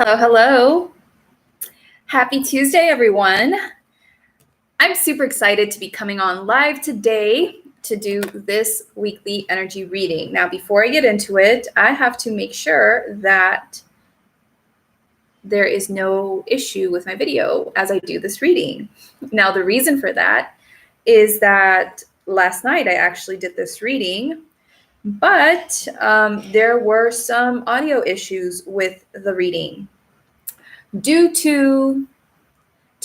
Hello, hello. Happy Tuesday, everyone. I'm super excited to be coming on live today to do this weekly energy reading. Now, before I get into it, I have to make sure that there is no issue with my video as I do this reading. Now, the reason for that is that last night I actually did this reading, but there were some audio issues with the reading due to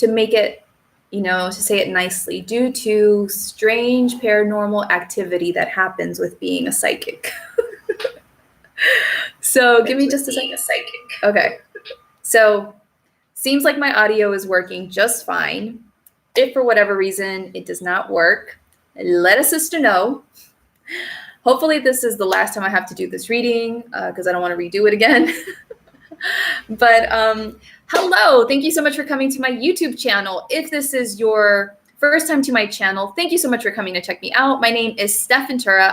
make it, to say it nicely, due to strange paranormal activity that happens with being a psychic. So give me just a second. Okay. So seems like my audio is working just fine. If for whatever reason it does not work, let a sister know. Hopefully this is the last time I have to do this reading because I don't want to redo it again. But hello, thank you so much for coming to my YouTube channel. If this is your first time to my channel, thank you so much for coming to check me out. My name is Stef.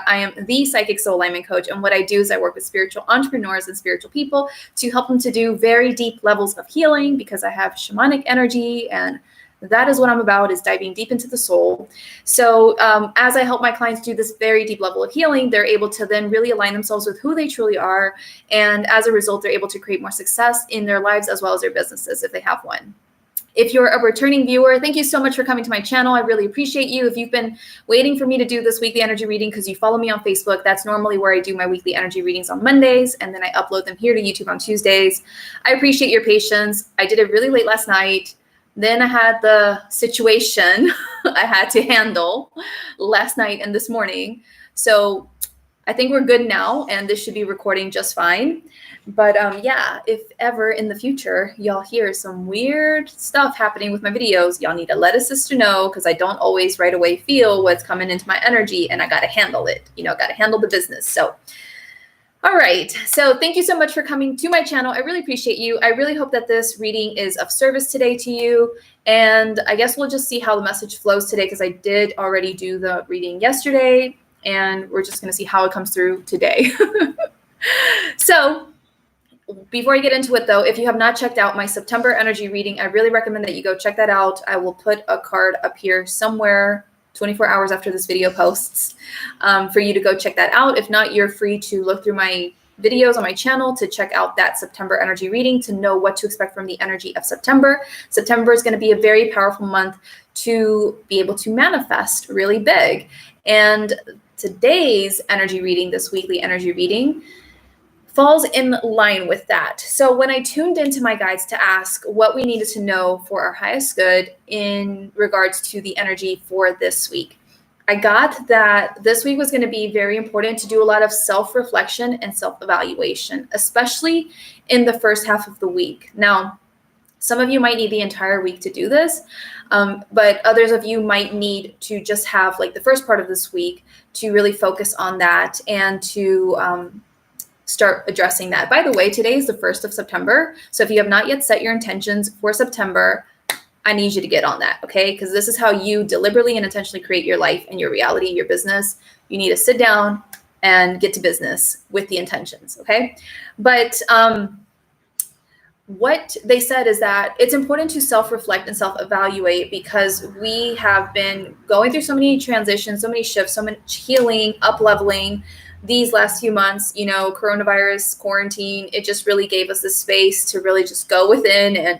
I am the Psychic Soul Alignment Coach, and what I do is I work with spiritual entrepreneurs and spiritual people to help them to do very deep levels of healing, because I have shamanic energy, and that is what I'm about, is diving deep into the soul. So as I help my clients do this very deep level of healing, they're able to then really align themselves with who they truly are. And as a result, they're able to create more success in their lives as well as their businesses if they have one. If you're a returning viewer, thank you so much for coming to my channel. I really appreciate you. If you've been waiting for me to do this weekly energy reading because you follow me on Facebook, that's normally where I do my weekly energy readings on Mondays, and then I upload them here to YouTube on Tuesdays. I appreciate your patience. I did it really late last night. Then I had the situation I had to handle last night and this morning. So I think we're good now, and this should be recording just fine. But yeah, if ever in the future y'all hear some weird stuff happening with my videos, y'all need to let a sister know, because I don't always right away feel what's coming into my energy, and I got to handle it. Got to handle the business. So all right, so thank you so much for coming to my channel. I really appreciate you. I really hope that this reading is of service today to you. And I guess we'll just see how the message flows today, because I did already do the reading yesterday, and we're just going to see how it comes through today. So before I get into it, though, if you have not checked out my September energy reading, I really recommend that you go check that out. I will put a card up here somewhere 24 hours after this video posts for you to go check that out. If not, you're free to look through my videos on my channel to check out that September energy reading to know what to expect from the energy of September. September is going to be a very powerful month to be able to manifest really big. And today's energy reading, this weekly energy reading, falls in line with that. So when I tuned into my guides to ask what we needed to know for our highest good in regards to the energy for this week, I got that this week was going to be very important to do a lot of self-reflection and self-evaluation, especially in the first half of the week. Now, some of you might need the entire week to do this, but others of you might need to just have like the first part of this week to really focus on that and to start addressing that. By the way, today is the 1st of September. So if you have not yet set your intentions for September, I need you to get on that, okay? Because this is how you deliberately and intentionally create your life and your reality, your business. You need to sit down and get to business with the intentions, okay? But what they said is that it's important to self-reflect and self-evaluate, because we have been going through so many transitions, so many shifts, so much healing, up-leveling these last few months. Coronavirus, quarantine, it just really gave us the space to really just go within and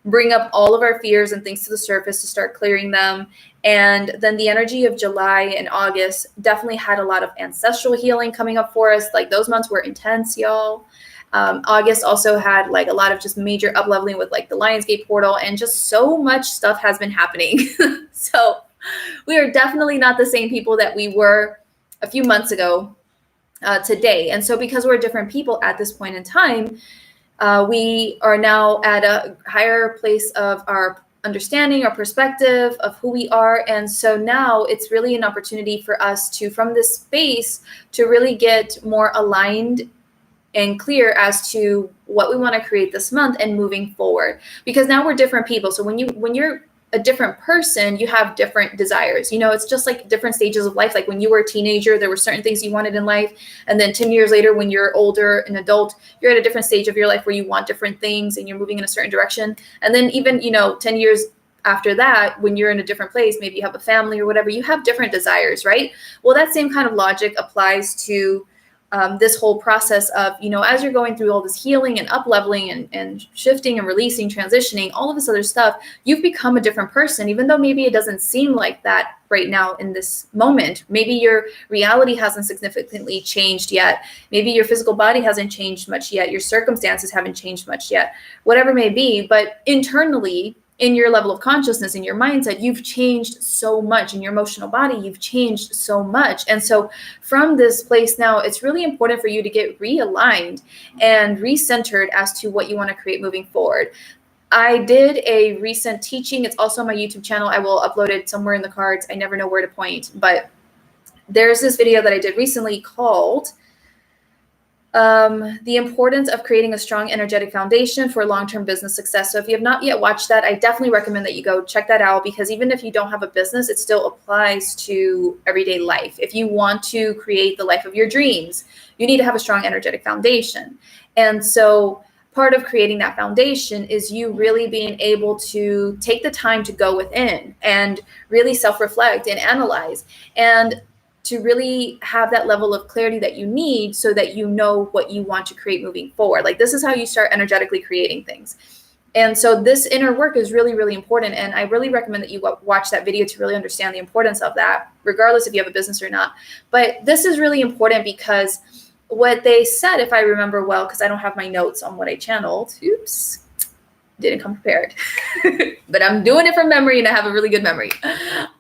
bring up all of our fears and things to the surface to start clearing them. And then the energy of July and August definitely had a lot of ancestral healing coming up for us. Like, those months were intense, y'all. August also had like a lot of just major up-leveling with like the Lionsgate portal, and just so much stuff has been happening. So we are definitely not the same people that we were a few months ago today. And so because we're different people at this point in time, we are now at a higher place of our understanding, our perspective of who we are. And so now it's really an opportunity for us to, from this space, to really get more aligned and clear as to what we want to create this month and moving forward, because now we're different people. So when you're a different person, you have different desires. You know, it's just like different stages of life. Like when you were a teenager, there were certain things you wanted in life. And then 10 years later, when you're older, an adult, you're at a different stage of your life where you want different things and you're moving in a certain direction. And then even, you know, 10 years after that, when you're in a different place, maybe you have a family or whatever, you have different desires, right? Well, that same kind of logic applies to this whole process of, you know, as you're going through all this healing and up leveling and shifting and releasing, transitioning, all of this other stuff, you've become a different person, even though maybe it doesn't seem like that right now in this moment. Maybe your reality hasn't significantly changed yet. Maybe your physical body hasn't changed much yet. Your circumstances haven't changed much yet, whatever it may be. But internally, in your level of consciousness, in your mindset, you've changed so much. In your emotional body, you've changed so much. And so from this place now, it's really important for you to get realigned and recentered as to what you want to create moving forward. I did a recent teaching. It's also on my YouTube channel. I will upload it somewhere in the cards. I never know where to point, but there's this video that I did recently called the importance of creating a strong energetic foundation for long-term business success. So if you have not yet watched that, I definitely recommend that you go check that out, because even if you don't have a business, it still applies to everyday life. If you want to create the life of your dreams, you need to have a strong energetic foundation. And so part of creating that foundation is you really being able to take the time to go within and really self-reflect and analyze, and to really have that level of clarity that you need so that you know what you want to create moving forward. Like, this is how you start energetically creating things. And so this inner work is really, really important. And I really recommend that you watch that video to really understand the importance of that, regardless if you have a business or not. But this is really important because what they said, if I remember well, because I don't have my notes on what I channeled, oops, didn't come prepared, but I'm doing it from memory and I have a really good memory.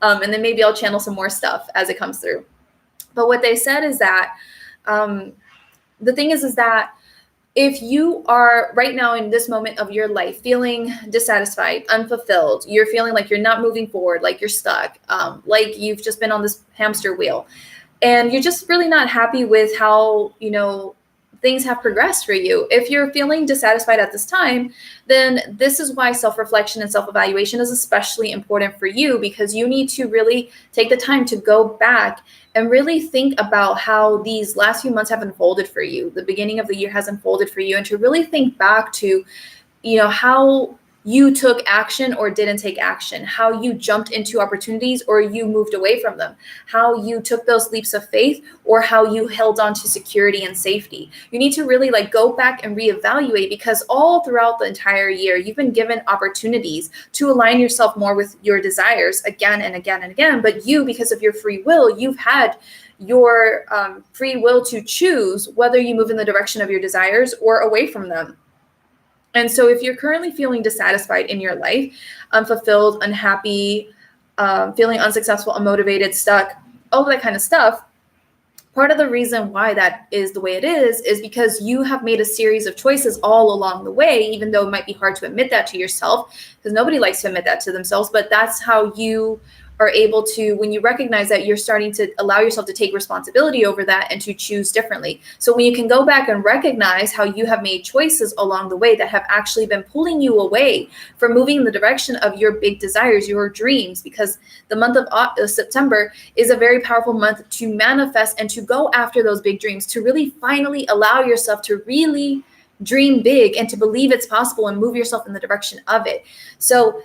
And then maybe I'll channel some more stuff as it comes through. But what they said is that the thing is that if you are right now in this moment of your life feeling dissatisfied, unfulfilled, you're feeling like you're not moving forward, like you're stuck, like you've just been on this hamster wheel, and you're just really not happy with how, you know, things have progressed for you. If you're feeling dissatisfied at this time, then this is why self-reflection and self-evaluation is especially important for you, because you need to really take the time to go back and really think about how these last few months have unfolded for you. The beginning of the year has unfolded for you, and to really think back to, you know, how you took action or didn't take action, how you jumped into opportunities or you moved away from them, how you took those leaps of faith or how you held on to security and safety. You need to really go back and reevaluate, because all throughout the entire year, you've been given opportunities to align yourself more with your desires again and again and again. But you, because of your free will, you've had your free will to choose whether you move in the direction of your desires or away from them. And so if you're currently feeling dissatisfied in your life, unfulfilled, unhappy, feeling unsuccessful, unmotivated, stuck, all that kind of stuff, part of the reason why that is the way it is because you have made a series of choices all along the way, even though it might be hard to admit that to yourself, because nobody likes to admit that to themselves. But that's how you are able to, when you recognize that, you're starting to allow yourself to take responsibility over that and to choose differently. So when you can go back and recognize how you have made choices along the way that have actually been pulling you away from moving in the direction of your big desires, your dreams, because the month of September is a very powerful month to manifest and to go after those big dreams, to really finally allow yourself to really dream big and to believe it's possible and move yourself in the direction of it. So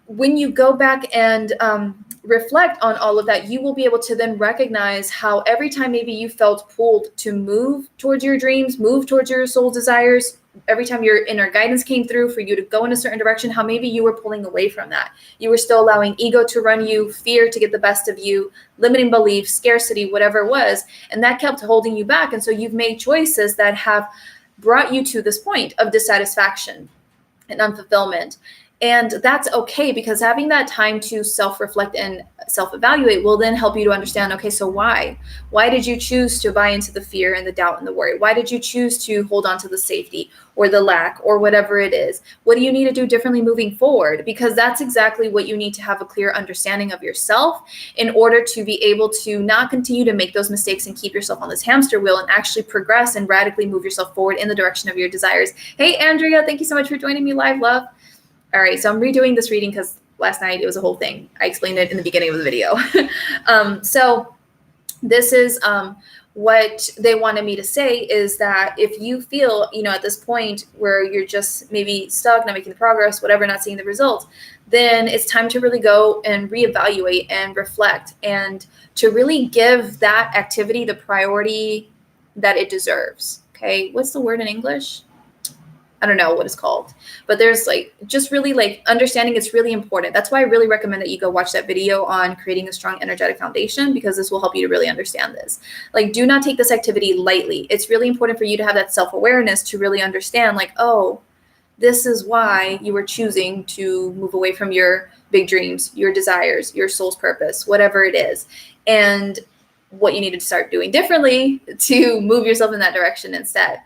when you go back and reflect on all of that, you will be able to then recognize how every time maybe you felt pulled to move towards your dreams, move towards your soul desires, every time your inner guidance came through for you to go in a certain direction, how maybe you were pulling away from that. You were still allowing ego to run you, fear to get the best of you, limiting beliefs, scarcity, whatever it was. And that kept holding you back. And so you've made choices that have brought you to this point of dissatisfaction and unfulfillment. And that's okay, because having that time to self-reflect and self-evaluate will then help you to understand, okay, so why? Why did you choose to buy into the fear and the doubt and the worry? Why did you choose to hold on to the safety or the lack or whatever it is? What do you need to do differently moving forward? Because that's exactly what you need to have a clear understanding of yourself in order to be able to not continue to make those mistakes and keep yourself on this hamster wheel and actually progress and radically move yourself forward in the direction of your desires. Hey, Andrea, thank you so much for joining me live, love. All right, so I'm redoing this reading because last night. It was a whole thing. I explained it in the beginning of the video. So this is what they wanted me to say is that if you feel, at this point where you're just maybe stuck, not making the progress, whatever, not seeing the results, then it's time to really go and reevaluate and reflect and to really give that activity the priority that it deserves. Okay. What's the word in English? I don't know what it's called, but there's just really understanding it's really important. That's why I really recommend that you go watch that video on creating a strong energetic foundation, because this will help you to really understand this. Do not take this activity lightly. It's really important for you to have that self-awareness to really understand oh, this is why you were choosing to move away from your big dreams, your desires, your soul's purpose, whatever it is, and what you needed to start doing differently to move yourself in that direction instead.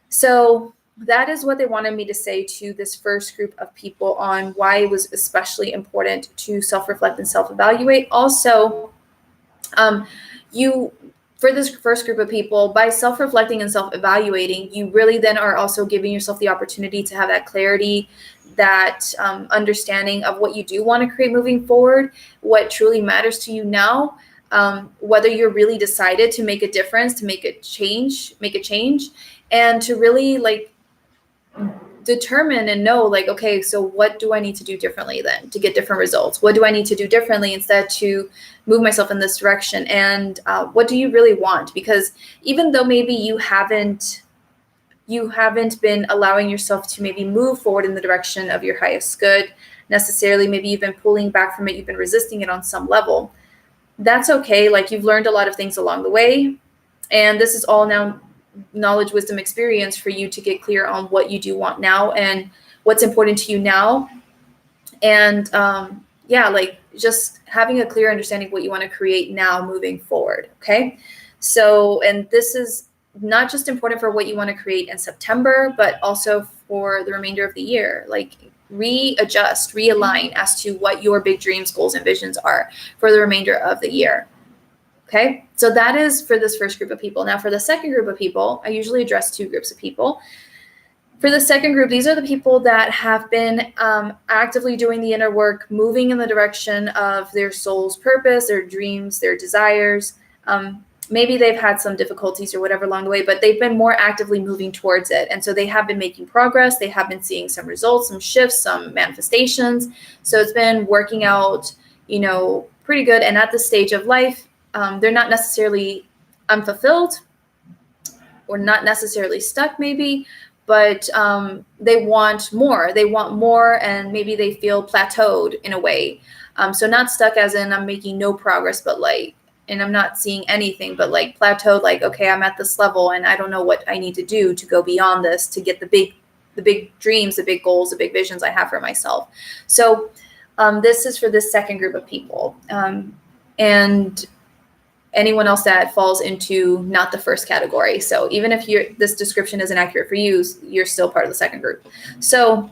So that is what they wanted me to say to this first group of people on why it was especially important to self-reflect and self-evaluate. Also, for this first group of people, by self-reflecting and self-evaluating, you really then are also giving yourself the opportunity to have that clarity, that understanding of what you do want to create moving forward, what truly matters to you now, whether you're really decided to make a difference, to make a change, and to really determine and know okay, so what do I need to do differently then to get different results? What do I need to do differently instead to move myself in this direction? And what do you really want? Because even though maybe you haven't been allowing yourself to maybe move forward in the direction of your highest good necessarily, maybe you've been pulling back from it, you've been resisting it on some level, that's okay. You've learned a lot of things along the way, and this is all now knowledge, wisdom, experience for you to get clear on what you do want now and what's important to you now. And just having a clear understanding of what you want to create now moving forward. Okay. So, and this is not just important for what you want to create in September, but also for the remainder of the year. Readjust, realign as to what your big dreams, goals, and visions are for the remainder of the year. Okay, so that is for this first group of people. Now, for the second group of people, I usually address two groups of people. For the second group, these are the people that have been actively doing the inner work, moving in the direction of their soul's purpose, their dreams, their desires. Maybe they've had some difficulties or whatever along the way, but they've been more actively moving towards it. And so they have been making progress. They have been seeing some results, some shifts, some manifestations. So it's been working out, pretty good. And at this stage of life, they're not necessarily unfulfilled or not necessarily stuck maybe, but they want more. They want more, and maybe they feel plateaued in a way. So not stuck as in I'm making no progress, but and I'm not seeing anything, but plateaued, okay, I'm at this level and I don't know what I need to do to go beyond this to get the big dreams, the big goals, the big visions I have for myself. So this is for this second group of people. And anyone else that falls into not the first category. So even if this description isn't accurate for you, you're still part of the second group. So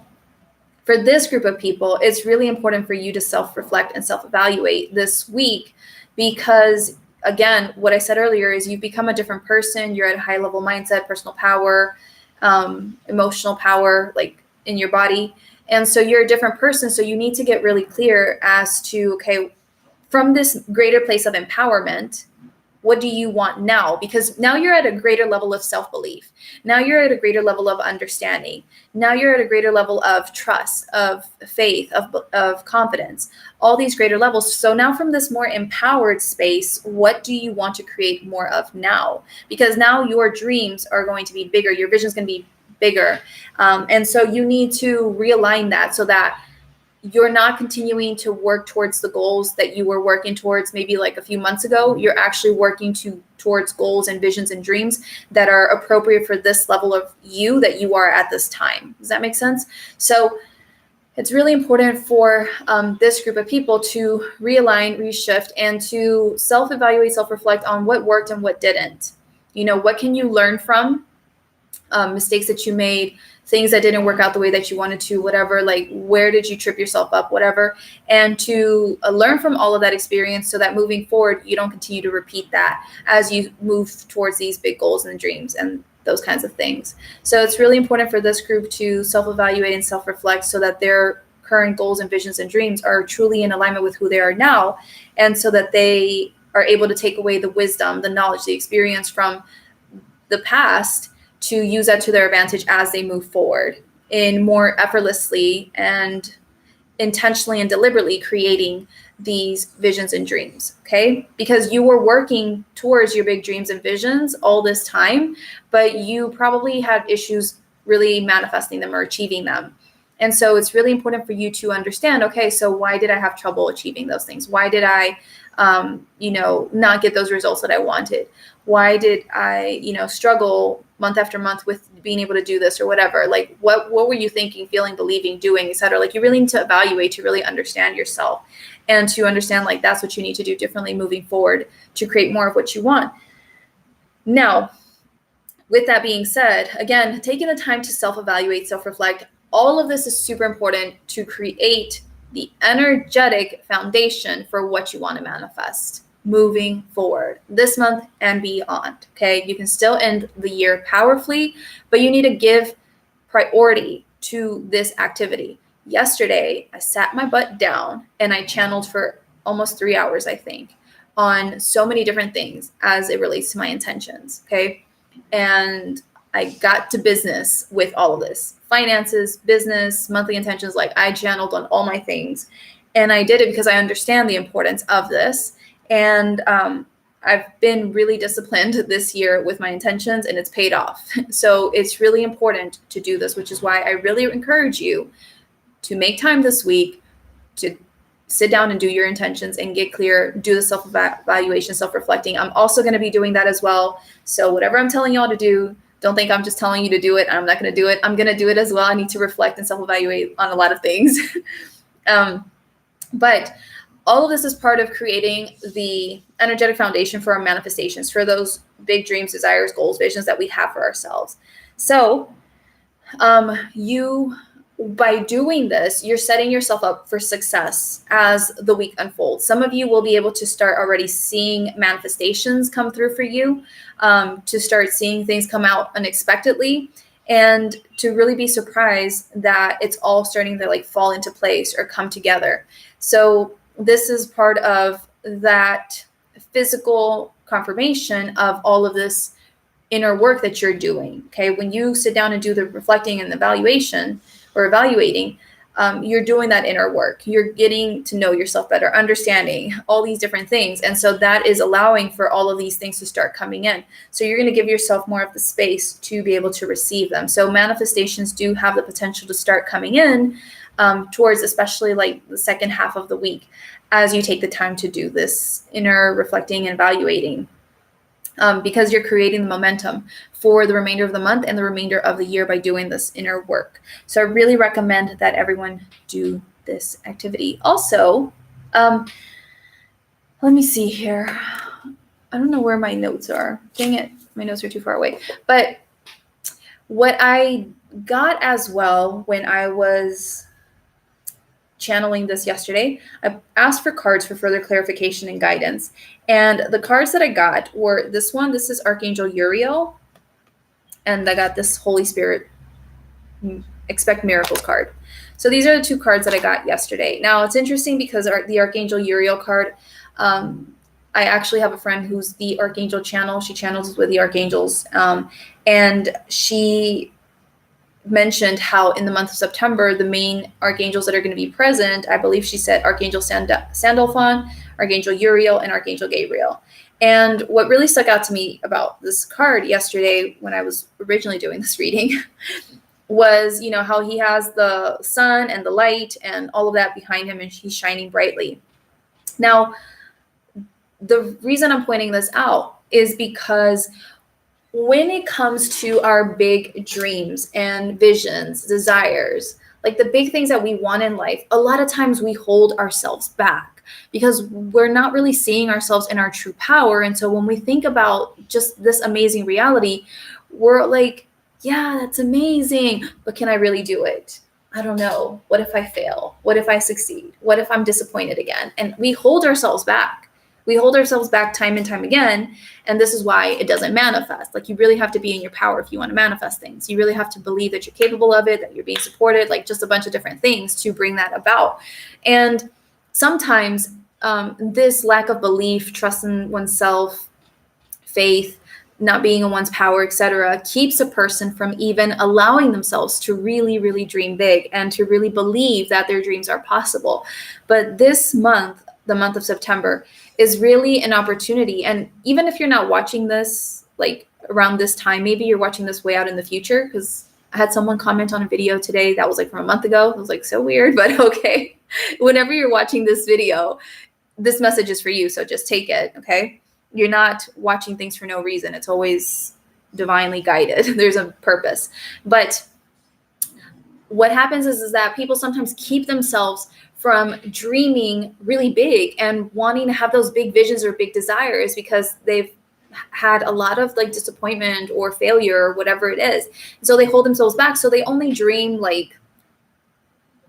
for this group of people, it's really important for you to self-reflect and self-evaluate this week, because again, what I said earlier is you've become a different person. You're at a high level mindset, personal power, emotional power, in your body. And so you're a different person. So you need to get really clear as to, okay, from this greater place of empowerment, what do you want now? Because now you're at a greater level of self-belief. Now you're at a greater level of understanding. Now you're at a greater level of trust, of faith, of confidence, all these greater levels. So now from this more empowered space, what do you want to create more of now? Because now your dreams are going to be bigger. Your vision is going to be bigger. And so you need to realign that so that you're not continuing to work towards the goals that you were working towards maybe a few months ago. You're actually working towards goals and visions and dreams that are appropriate for this level of you that you are at this time. Does that make sense? So it's really important for this group of people to realign, reshift, and to self-evaluate, self-reflect on what worked and what didn't. What can you learn from mistakes that you made, things that didn't work out the way that you wanted to, whatever, where did you trip yourself up, whatever, and to learn from all of that experience so that moving forward, you don't continue to repeat that as you move towards these big goals and dreams and those kinds of things. So it's really important for this group to self-evaluate and self-reflect so that they're current goals and visions and dreams are truly in alignment with who they are now, and so that they are able to take away the wisdom, the knowledge, the experience from the past to use that to their advantage as they move forward in more effortlessly and intentionally and deliberately creating these visions and dreams, okay? Because you were working towards your big dreams and visions all this time, but you probably had issues really manifesting them or achieving them. And so it's really important for you to understand, okay, so why did I have trouble achieving those things? Why did I, not get those results that I wanted? Why did I, struggle month after month with being able to do this or whatever? Like, what were you thinking, feeling, believing, doing, etc.? Like, you really need to evaluate to really understand yourself and to understand, like, that's what you need to do differently moving forward to create more of what you want. Now, with that being said, again, taking the time to self-evaluate, self-reflect, all of this is super important to create the energetic foundation for what you want to manifest moving forward this month and beyond. Okay, you can still end the year powerfully, but you need to give priority to this activity. Yesterday, I sat my butt down and I channeled for almost 3 hours, I think, on so many different things as it relates to my intentions. Okay, and I got to business with all of this. Finances, business, monthly intentions, like I channeled on all my things. And I did it because I understand the importance of this. And I've been really disciplined this year with my intentions, and it's paid off. So it's really important to do this, which is why I really encourage you to make time this week to sit down and do your intentions and get clear, do the self-evaluation, self-reflecting. I'm also going to be doing that as well. So whatever I'm telling y'all to do, don't think I'm just telling you to do it. I'm not going to do it. I'm going to do it as well. I need to reflect and self-evaluate on a lot of things. But all of this is part of creating the energetic foundation for our manifestations, for those big dreams, desires, goals, visions that we have for ourselves. So by doing this, you're setting yourself up for success as the week unfolds. Some of you will be able to start already seeing manifestations come through for you, to start seeing things come out unexpectedly, and to really be surprised that it's all starting to like fall into place or come together. So this is part of that physical confirmation of all of this inner work that you're doing. Okay, when you sit down and do the reflecting and the evaluation or evaluating, you're doing that inner work. You're getting to know yourself better, understanding all these different things. And so that is allowing for all of these things to start coming in. So you're going to give yourself more of the space to be able to receive them. So manifestations do have the potential to start coming in towards especially like the second half of the week as you take the time to do this inner reflecting and evaluating. Because you're creating the momentum for the remainder of the month and the remainder of the year by doing this inner work. So I really recommend that everyone do this activity. Also, let me see here. I don't know where my notes are. Dang it, my notes are too far away. But what I got as well when I was channeling this yesterday, I asked for cards for further clarification and guidance. And the cards that I got were this one. This is Archangel Uriel. And I got this Holy Spirit Expect Miracles card. So these are the two cards that I got yesterday. Now, it's interesting because the Archangel Uriel card, I actually have a friend who's the Archangel channel. She channels with the Archangels. And she mentioned how in the month of September, the main archangels that are going to be present, I believe she said Archangel Sandalphon, Archangel Uriel, and Archangel Gabriel. And what really stuck out to me about this card yesterday when I was originally doing this reading was, how he has the sun and the light and all of that behind him, and he's shining brightly. Now, the reason I'm pointing this out is because when it comes to our big dreams and visions, desires, like the big things that we want in life, a lot of times we hold ourselves back because we're not really seeing ourselves in our true power. And so when we think about just this amazing reality, we're like, yeah, that's amazing, but can I really do it? I don't know. What if I fail? What if I succeed? What if I'm disappointed again? And we hold ourselves back. We hold ourselves back time and time again, and this is why it doesn't manifest. Like, you really have to be in your power if you want to manifest things. You really have to believe that you're capable of it, that you're being supported, like just a bunch of different things to bring that about. And sometimes this lack of belief, trust in oneself, faith, not being in one's power, etc., keeps a person from even allowing themselves to really, really dream big and to really believe that their dreams are possible. But this month, the month of September, is really an opportunity. And even if you're not watching this like around this time, maybe you're watching this way out in the future, because I had someone comment on a video today that was like from a month ago. It was like so weird, but okay. Whenever you're watching this video, this message is for you. So just take it, okay? You're not watching things for no reason. It's always divinely guided. There's a purpose. But what happens is that people sometimes keep themselves from dreaming really big and wanting to have those big visions or big desires because they've had a lot of like disappointment or failure or whatever it is. So they hold themselves back. So they only dream like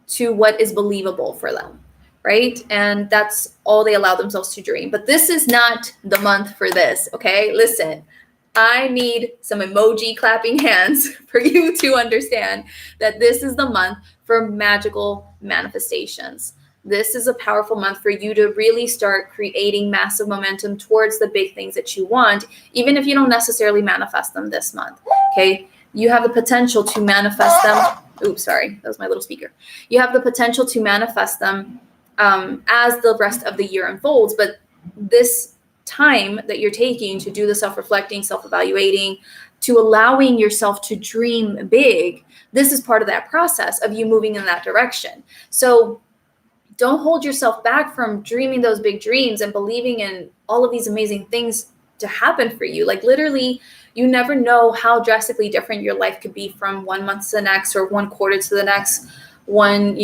to what is believable for them, right? And that's all they allow themselves to dream. But this is not the month for this, okay? Listen, I need some emoji clapping hands for you to understand that this is the month for magical manifestations. This is a powerful month for you to really start creating massive momentum towards the big things that you want, even if you don't necessarily manifest them this month, okay? You have the potential to manifest them. Oops, sorry, that was my little speaker. You have the potential to manifest them as the rest of the year unfolds. But this time that you're taking to do the self-reflecting, self-evaluating, to allowing yourself to dream big, this is part of that process of you moving in that direction. So don't hold yourself back from dreaming those big dreams and believing in all of these amazing things to happen for you. Like, literally, you never know how drastically different your life could be from 1 month to the next, or 1 quarter to the next, one,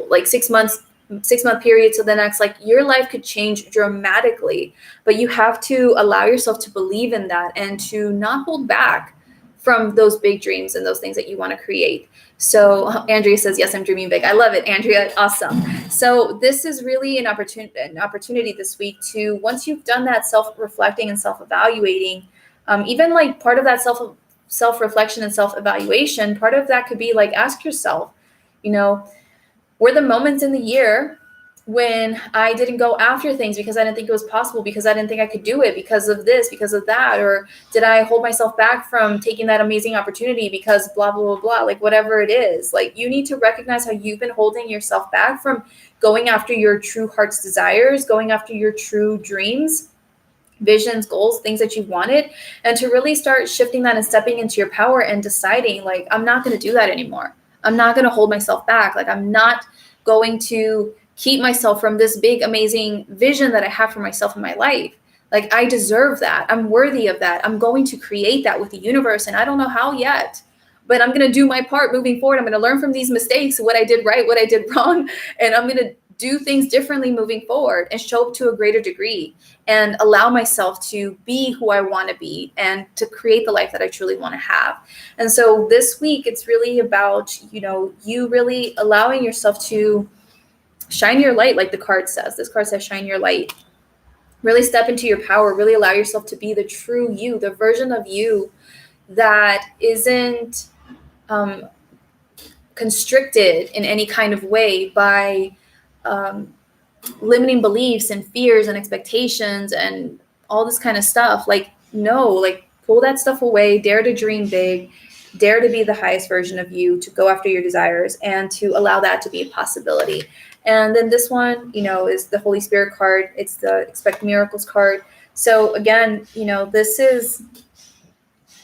like 6-month period to the next. Like, your life could change dramatically, but you have to allow yourself to believe in that and to not hold back from those big dreams and those things that you want to create. So Andrea says, yes, I'm dreaming big. I love it, Andrea. Awesome. So this is really an opportunity this week to, once you've done that self-reflecting and self-evaluating, even like part of that self-reflection and self-evaluation, part of that could be like, ask yourself, were the moments in the year when I didn't go after things because I didn't think it was possible, because I didn't think I could do it, because of this, because of that? Or did I hold myself back from taking that amazing opportunity because blah, blah, blah, blah, like whatever it is? Like, you need to recognize how you've been holding yourself back from going after your true heart's desires, going after your true dreams, visions, goals, things that you wanted, and to really start shifting that and stepping into your power and deciding, like, I'm not going to do that anymore. I'm not going to hold myself back. Like, I'm not going to keep myself from this big, amazing vision that I have for myself in my life. Like, I deserve that. I'm worthy of that. I'm going to create that with the universe. And I don't know how yet, but I'm going to do my part moving forward. I'm going to learn from these mistakes, what I did right, what I did wrong. And I'm going to do things differently moving forward and show up to a greater degree and allow myself to be who I want to be and to create the life that I truly want to have. And so this week, it's really about, you really allowing yourself to shine your light, like the card says. This card says, shine your light. Really step into your power. Really allow yourself to be the true you, the version of you that isn't constricted in any kind of way by limiting beliefs and fears and expectations and all this kind of stuff. Like, no, like, pull that stuff away, dare to dream big, dare to be the highest version of you, to go after your desires and to allow that to be a possibility. And then this one, is the Holy Spirit card. It's the Expect Miracles card. So again, this is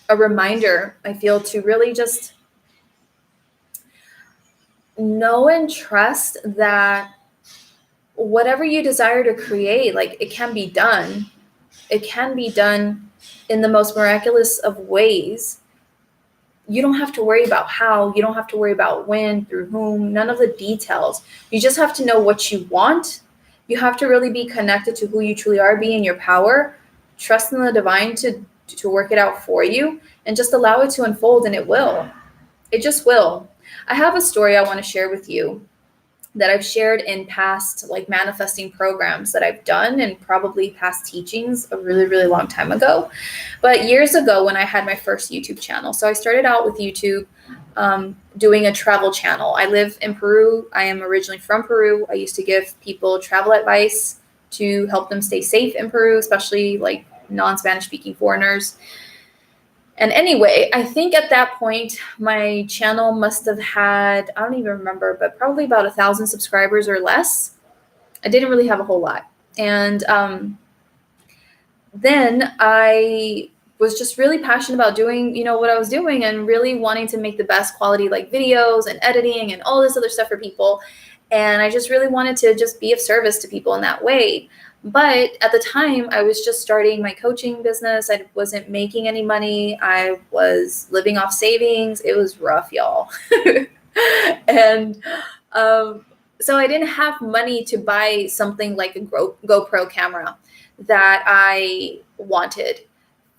a reminder, I feel, to really just know and trust that whatever you desire to create, like, it can be done. It can be done in the most miraculous of ways. You don't have to worry about how, you don't have to worry about when, through whom, none of the details. You just have to know what you want. You have to really be connected to who you truly are, be in your power, trust in the divine to work it out for you, and just allow it to unfold, and it will. It just will. I have a story I want to share with you that I've shared in past like manifesting programs that I've done, and probably past teachings a really, really long time ago. But years ago when I had my first YouTube channel, so I started out with YouTube doing a travel channel. I live in Peru. I am originally from Peru. I used to give people travel advice to help them stay safe in Peru, especially like non-Spanish speaking foreigners. And anyway, I think at that point, my channel must have had, I don't even remember, but probably about 1,000 subscribers or less. I didn't really have a whole lot. And then I was just really passionate about doing, what I was doing, and really wanting to make the best quality like videos and editing and all this other stuff for people. And I just really wanted to just be of service to people in that way. But at the time, I was just starting my coaching business. I wasn't making any money. I was living off savings. It was rough, y'all. And so I didn't have money to buy something like a GoPro camera that I wanted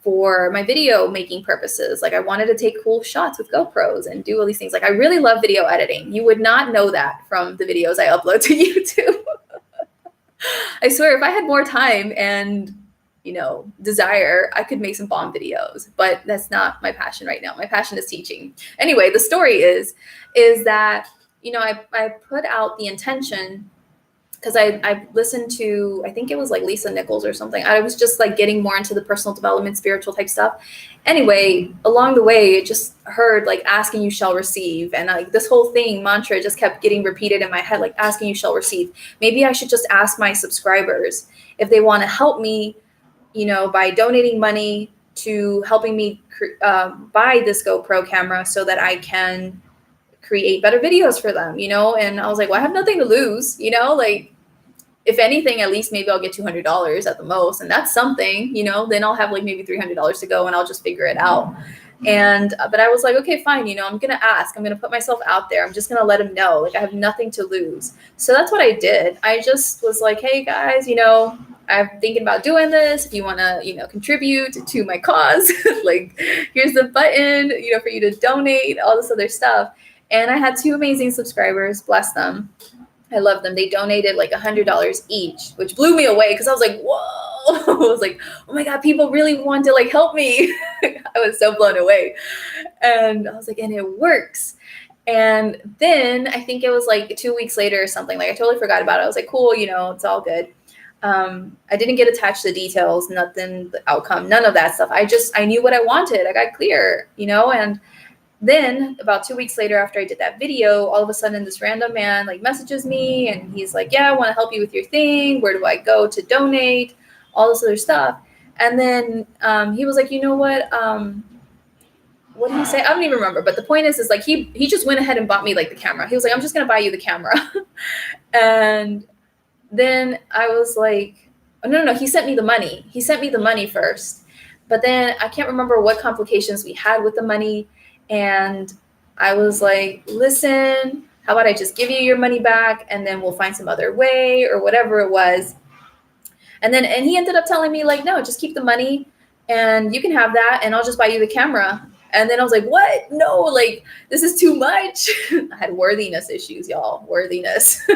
for my video making purposes. Like I wanted to take cool shots with GoPros and do all these things. Like I really love video editing. You would not know that from the videos I upload to YouTube. I swear, if I had more time and, desire, I could make some bomb videos, but that's not my passion right now. My passion is teaching. Anyway, the story is that, I put out the intention because I listened to, I think it was like Lisa Nichols or something. I was just like getting more into the personal development, spiritual type stuff. Anyway, along the way, it just heard like asking you shall receive. And like this whole thing, mantra just kept getting repeated in my head, like asking you shall receive. Maybe I should just ask my subscribers if they want to help me, by donating money to helping me buy this GoPro camera so that I can create better videos for them, and I was like, well, I have nothing to lose, like if anything, at least maybe I'll get $200 at the most. And that's something, then I'll have like maybe $300 to go and I'll just figure it out. And, but I was like, okay, fine. I'm going to ask, I'm going to put myself out there. I'm just going to let them know, like I have nothing to lose. So that's what I did. I just was like, hey guys, I'm thinking about doing this. If you want to, contribute to my cause, like here's the button, for you to donate, all this other stuff. And I had 2 amazing subscribers, bless them. I love them. They donated like $100 each, which blew me away because I was like, whoa. I was like, oh my God, people really want to like help me. I was so blown away. And I was like, and it works. And then I think it was like 2 weeks later or something, like I totally forgot about it. I was like, cool, it's all good. I didn't get attached to the details, nothing, the outcome, none of that stuff. I knew what I wanted. I got clear, and then about 2 weeks later, after I did that video, all of a sudden this random man like messages me and he's like, yeah, I want to help you with your thing. Where do I go to donate? All this other stuff. And then he was like, you know what? What did he say? I don't even remember. But the point is like he just went ahead and bought me like the camera. He was like, I'm just going to buy you the camera. And then I was like, oh, no, he sent me the money. He sent me the money first. But then I can't remember what complications we had with the money. And I was like, listen, how about I just give you your money back and then we'll find some other way or whatever it was. And he ended up telling me like, no, just keep the money and you can have that and I'll just buy you the camera. And then I was like, what? No, like this is too much. I had worthiness issues, y'all, worthiness.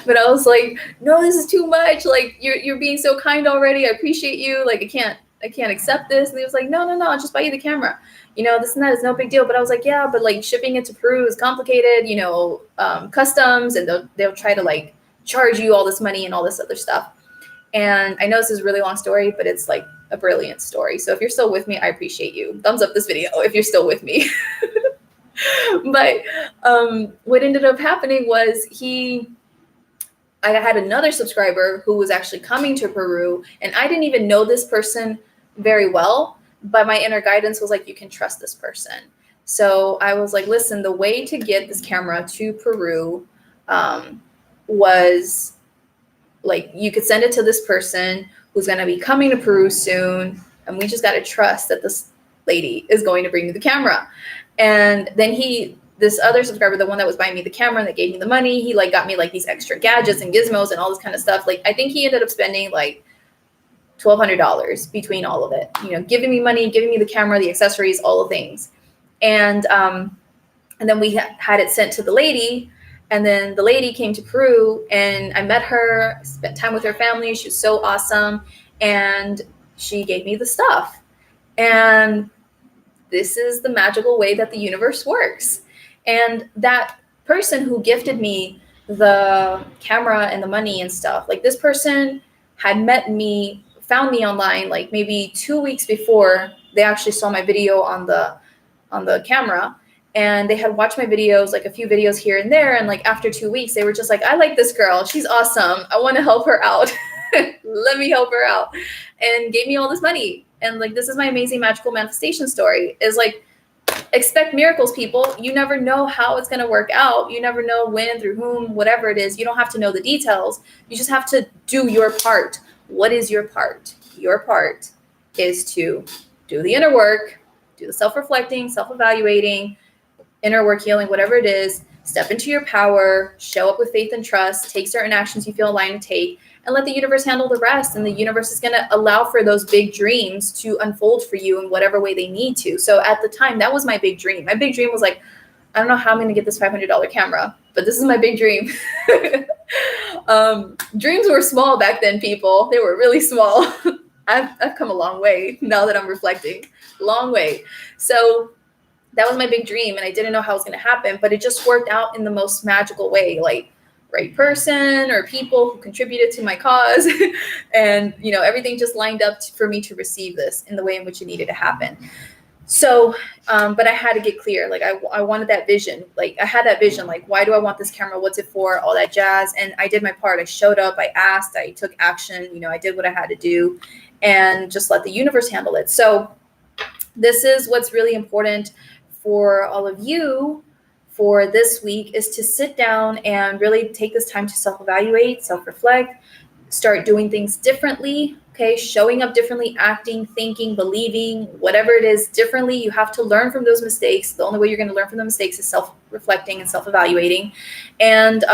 But I was like, no, this is too much. Like you're being so kind already. I appreciate you. Like I can't accept this. And he was like, no, I'll just buy you the camera. This and that is no big deal. But I was like, yeah, but like shipping it to Peru is complicated, customs, and they'll try to like charge you all this money and all this other stuff. And I know this is a really long story, but it's like a brilliant story. So if you're still with me, I appreciate you. Thumbs up this video if you're still with me. But what ended up happening was I had another subscriber who was actually coming to Peru, and I didn't even know this person very well, but my inner guidance was like, you can trust this person. So I was like, listen, the way to get this camera to Peru was like, you could send it to this person who's going to be coming to Peru soon. And we just got to trust that this lady is going to bring me the camera. And then this other subscriber, the one that was buying me the camera and that gave me the money, he like got me like these extra gadgets and gizmos and all this kind of stuff. Like, I think he ended up spending like $1,200 between all of it, giving me money, giving me the camera, the accessories, all the things. And then we had it sent to the lady. And then the lady came to Peru and I met her, spent time with her family. She was so awesome. And she gave me the stuff. And this is the magical way that the universe works. And that person who gifted me the camera and the money and stuff, like this person had met me, found me online like maybe 2 weeks before they actually saw my video on the camera, and they had watched my videos, like a few videos here and there, and like after 2 weeks they were just like, I like this girl, she's awesome, I want to help her out. Let me help her out, and gave me all this money. And like, this is my amazing magical manifestation story, is like, expect miracles, people. You never know how it's going to work out. You never know when, through whom, whatever it is. You don't have to know the details. You just have to do your part. What is your part? Your part is to do the inner work, do the self-reflecting, self-evaluating, inner work healing, whatever it is. Step into your power, show up with faith and trust, take certain actions you feel aligned to take, and let the universe handle the rest. And the universe is going to allow for those big dreams to unfold for you in whatever way they need to. So at the time, that was my big dream. My big dream was like, I don't know how I'm going to get this $500 camera, but this is my big dream. Dreams were small back then, people. They were really small. I've come a long way now that I'm reflecting. Long way. So that was my big dream, and I didn't know how it was going to happen, but it just worked out in the most magical way. Like, right person or people who contributed to my cause, and everything just lined up for me to receive this in the way in which it needed to happen. So but I had to get clear. Like, I wanted that vision. Like, I had that vision, like, why do I want this camera, what's it for, all that jazz. And I did my part. I showed up, I asked, I took action, I did what I had to do, and just let the universe handle it. So this is what's really important for all of you for this week, is to sit down and really take this time to self-evaluate, self-reflect, start doing things differently, okay? Showing up differently, acting, thinking, believing, whatever it is differently. You have to learn from those mistakes. The only way you're going to learn from the mistakes is self-reflecting and self-evaluating. And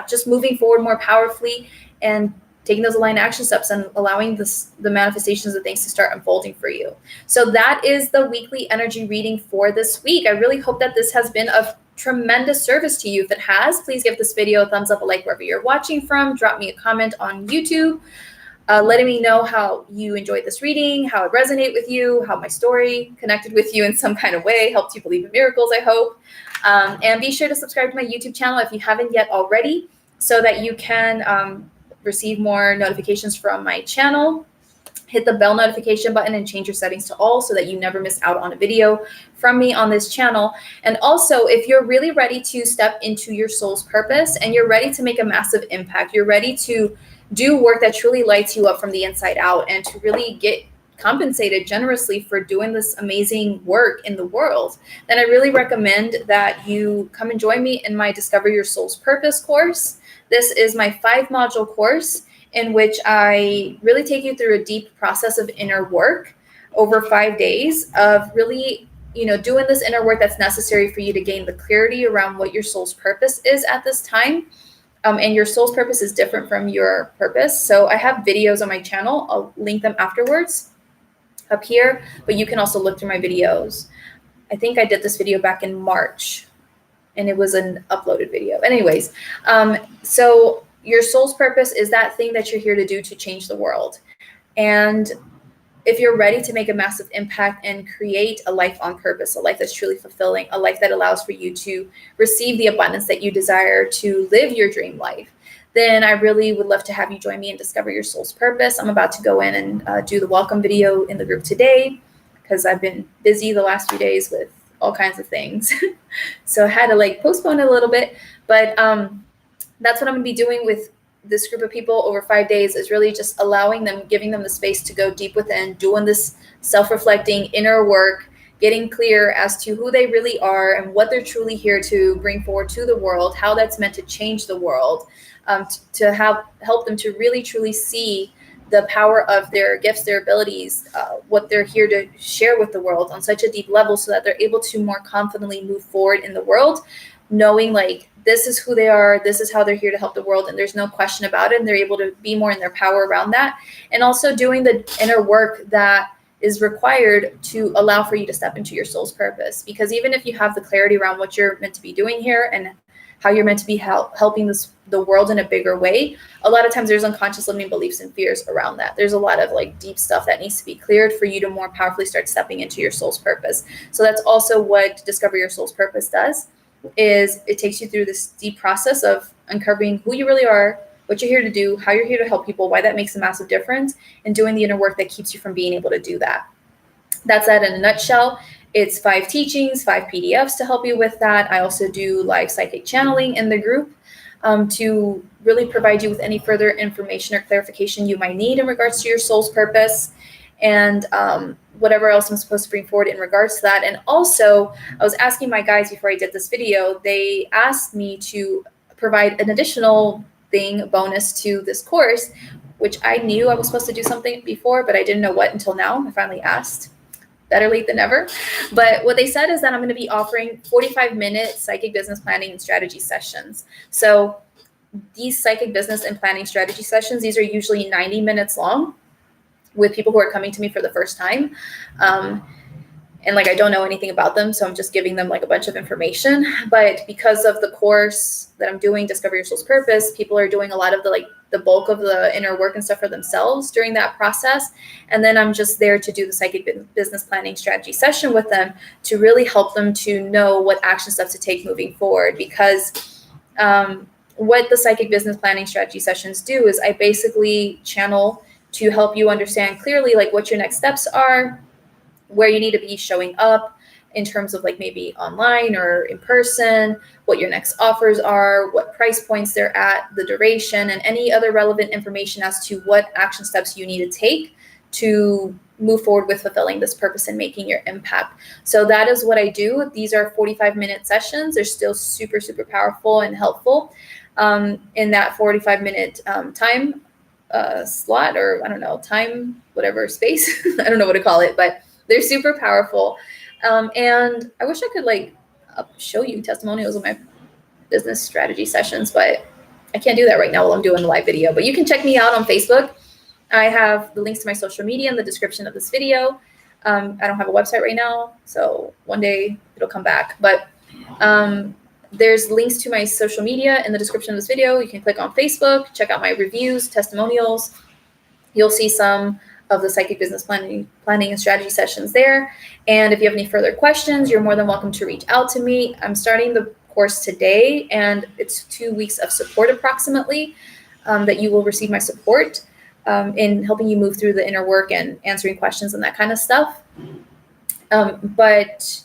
just moving forward more powerfully and taking those aligned action steps and allowing the manifestations of things to start unfolding for you. So that is the weekly energy reading for this week. I really hope that this has been of tremendous service to you. If it has, please give this video a thumbs up, a like wherever you're watching from. Drop me a comment on YouTube, letting me know how you enjoyed this reading, how it resonated with you, how my story connected with you in some kind of way, helped you believe in miracles, I hope. And be sure to subscribe to my YouTube channel if you haven't yet already, so that you can receive more notifications from my channel. Hit the bell notification button and change your settings to all, so that you never miss out on a video from me on this channel. And also, if you're really ready to step into your soul's purpose and you're ready to make a massive impact, you're ready to do work that truly lights you up from the inside out, and to really get compensated generously for doing this amazing work in the world, then I really recommend that you come and join me in my Discover Your Soul's Purpose course. This is my 5-module course in which I really take you through a deep process of inner work over 5 days of really, doing this inner work that's necessary for you to gain the clarity around what your soul's purpose is at this time. And your soul's purpose is different from your purpose. So I have videos on my channel. I'll link them afterwards up here, but you can also look through my videos. I think I did this video back in March, and it was an uploaded video. Anyways, so your soul's purpose is that thing that you're here to do to change the world. And if you're ready to make a massive impact and create a life on purpose, a life that's truly fulfilling, a life that allows for you to receive the abundance that you desire, to live your dream life, then I really would love to have you join me and discover your soul's purpose. I'm about to go in and do the welcome video in the group today, because I've been busy the last few days with all kinds of things. So I had to postpone it a little bit, but that's what I'm gonna be doing with this group of people over 5 days, is really just allowing them, giving them the space to go deep within, doing this self-reflecting inner work, getting clear as to who they really are and what they're truly here to bring forward to the world, how that's meant to change the world, to help them to really truly see the power of their gifts, their abilities, what they're here to share with the world on such a deep level, so that they're able to more confidently move forward in the world, knowing this is who they are, this is how they're here to help the world, and there's no question about it, and they're able to be more in their power around that. And also doing the inner work that is required to allow for you to step into your soul's purpose. Because even if you have the clarity around what you're meant to be doing here and how you're meant to be helping the world in a bigger way, a lot of times there's unconscious limiting beliefs and fears around that. There's a lot of like deep stuff that needs to be cleared for you to more powerfully start stepping into your soul's purpose. So that's also what Discover Your Soul's Purpose does, is it takes you through this deep process of uncovering who you really are, what you're here to do, how you're here to help people, why that makes a massive difference, and doing the inner work that keeps you from being able to do that. That's that in a nutshell. It's 5 teachings, 5 PDFs to help you with that. I also do live psychic channeling in the group to really provide you with any further information or clarification you might need in regards to your soul's purpose, and whatever else I'm supposed to bring forward in regards to that. And also, I was asking my guys before I did this video, they asked me to provide an additional bonus to this course, which I knew I was supposed to do something before, but I didn't know what until now. I finally asked. Better late than never. But what they said is that I'm going to be offering 45-minute psychic business planning and strategy sessions. So these psychic business and planning strategy sessions, these are usually 90 minutes long with people who are coming to me for the first time. And like, I don't know anything about them, so I'm just giving them like a bunch of information. But because of the course that I'm doing, Discover Your Soul's Purpose, people are doing a lot of the bulk of the inner work and stuff for themselves during that process. And then I'm just there to do the psychic business planning strategy session with them to really help them to know what action steps to take moving forward. Because what the psychic business planning strategy sessions do is I basically channel to help you understand clearly like what your next steps are, where you need to be showing up in terms of like maybe online or in person, what your next offers are, what price points they're at, the duration, and any other relevant information as to what action steps you need to take to move forward with fulfilling this purpose and making your impact. So that is what I do. These are 45-minute sessions. They're still super, super powerful and helpful in that 45-minute time slot, or I don't know, time, whatever space. I don't know what to call it, but they're super powerful. And I wish I could like show you testimonials of my business strategy sessions, but I can't do that right now while I'm doing the live video. But you can check me out on Facebook. I have the links to my social media in the description of this video. I don't have a website right now, so one day it'll come back. But there's links to my social media in the description of this video. You can click on Facebook, check out my reviews, testimonials. You'll see some of the psychic business planning and strategy sessions there. And if you have any further questions, you're more than welcome to reach out to me. I'm starting the course today, and it's 2 weeks of support approximately that you will receive my support in helping you move through the inner work and answering questions and that kind of stuff. But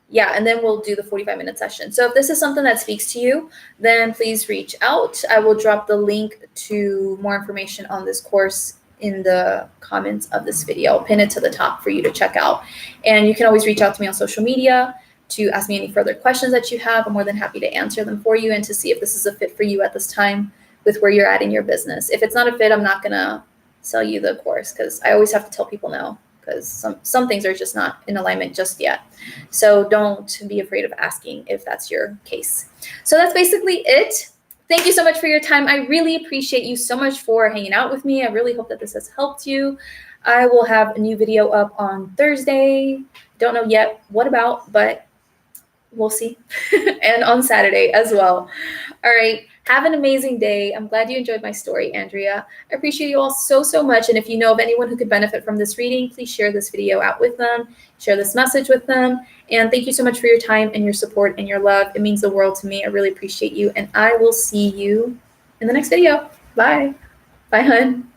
yeah, and then we'll do the 45-minute session. So if this is something that speaks to you, then please reach out. I will drop the link to more information on this course in the comments of this video. I'll pin it to the top for you to check out. And you can always reach out to me on social media to ask me any further questions that you have. I'm more than happy to answer them for you and to see if this is a fit for you at this time with where you're at in your business. If it's not a fit, I'm not gonna sell you the course, because I always have to tell people no, because some things are just not in alignment just yet. So don't be afraid of asking if that's your case. So that's basically it. Thank you so much for your time. I really appreciate you so much for hanging out with me. I really hope that this has helped you. I will have a new video up on Thursday. Don't know yet what about, but we'll see. And on Saturday as well. All right. Have an amazing day. I'm glad you enjoyed my story, Andrea. I appreciate you all so, so much. And if you know of anyone who could benefit from this reading, please share this video out with them, share this message with them. And thank you so much for your time and your support and your love. It means the world to me. I really appreciate you. And I will see you in the next video. Bye. Bye, hun.